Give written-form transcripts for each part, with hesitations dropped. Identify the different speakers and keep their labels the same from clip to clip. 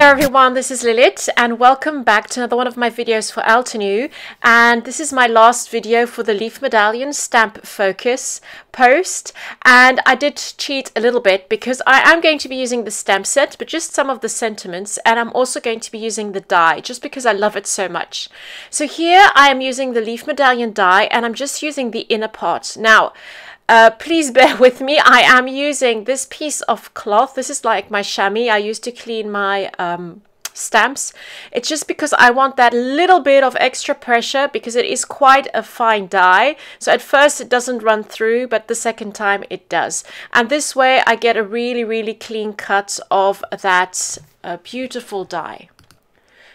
Speaker 1: Everyone, this is Lilith and welcome back to another one of my videos for Altenew, and this is my last video for the Leaf Medallion Stamp Focus post. And I did cheat a little bit because I am going to be using the stamp set, but just some of the sentiments, and I'm also going to be using the die just because I love it so much. So here I am using the Leaf Medallion die and I'm just using the inner part. Now please bear with me. I am using this piece of cloth. This is like my chamois I used to clean my stamps. It's just because I want that little bit of extra pressure because it is quite a fine die. So at first it doesn't run through, but the second time it does. And this way I get a really clean cut of that beautiful die.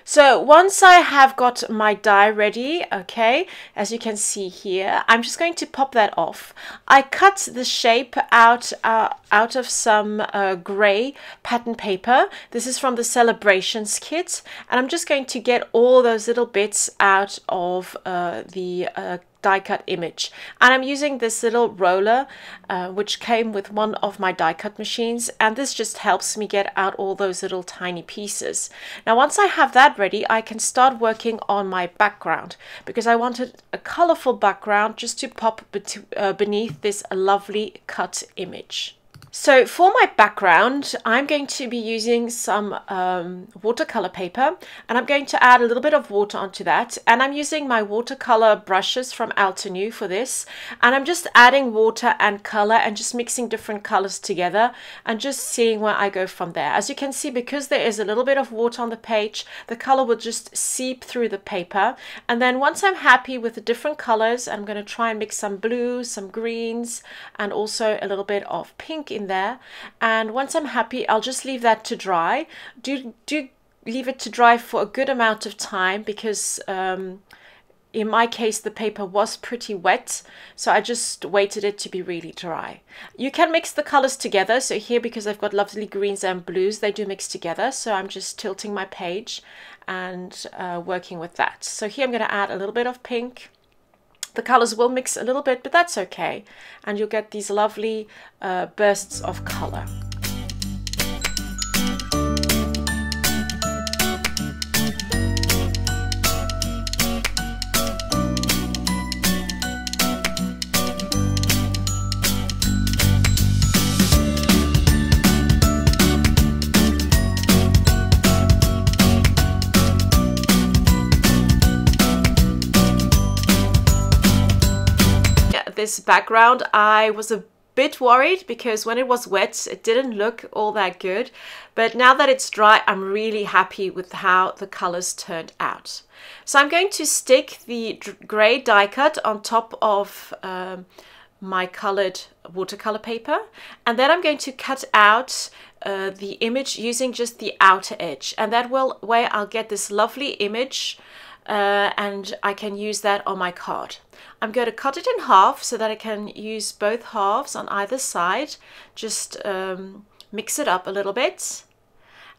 Speaker 1: So once I have got my die ready, okay, as you can see here, I'm just going to pop that off. I cut the shape out of some grey pattern paper. This is from the Celebrations kit, and I'm just going to get all those little bits out of the die cut image. And I'm using this little roller which came with one of my die cut machines, and this just helps me get out all those little tiny pieces. Now once I have that ready, I can start working on my background because I wanted a colorful background just to pop beneath this lovely cut image. So for my background, I'm going to be using some watercolor paper, and I'm going to add a little bit of water onto that. And I'm using my watercolor brushes from Altenew for this. And I'm just adding water and color and just mixing different colors together and just seeing where I go from there. As you can see, because there is a little bit of water on the page, the color will just seep through the paper. And then once I'm happy with the different colors, I'm going to try and mix some blues, some greens, and also a little bit of pink in there. And once I'm happy, I'll just leave that to dry. Do leave it to dry for a good amount of time because in my case the paper was pretty wet, so I just waited it to be really dry. You can mix the colors together. So here, because I've got lovely greens and blues, they do mix together. So I'm just tilting my page and working with that. So here I'm going to add a little bit of pink. The colors will mix a little bit, but that's okay. And you'll get these lovely bursts of color. This background, I was a bit worried because when it was wet it didn't look all that good, but now that it's dry I'm really happy with how the colors turned out. So I'm going to stick the grey die cut on top of my colored watercolor paper, and then I'm going to cut out the image using just the outer edge, and that way I'll get this lovely image and I can use that on my card. I'm going to cut it in half so that I can use both halves on either side. Just mix it up a little bit.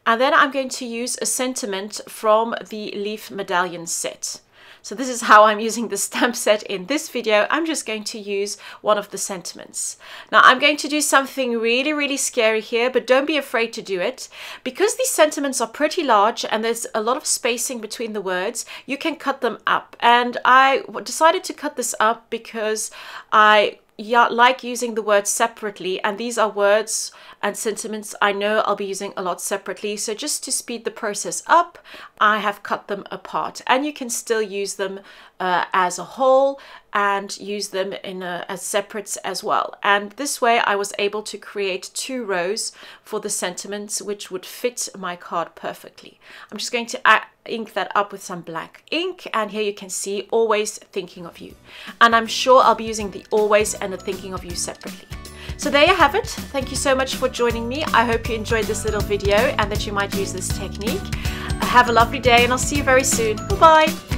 Speaker 1: And then I'm going to use a sentiment from the Leaf Medallion set. So this is how I'm using the stamp set in this video. I'm just going to use one of the sentiments. Now I'm going to do something really scary here, but don't be afraid to do it. Because these sentiments are pretty large and there's a lot of spacing between the words, you can cut them up. And I decided to cut this up because I like using the words separately, and these are words and sentiments I know I'll be using a lot separately. So just to speed the process up, I have cut them apart, and you can still use them as a whole and use them in as separates as well. And this way I was able to create 2 rows for the sentiments which would fit my card perfectly. I'm just going to ink that up with some black ink, and here you can see always thinking of you, and I'm sure I'll be using the always and the thinking of you separately. So there you have it. Thank you so much for joining me. I hope you enjoyed this little video and that you might use this technique. Have a lovely day, and I'll see you very soon. Bye bye.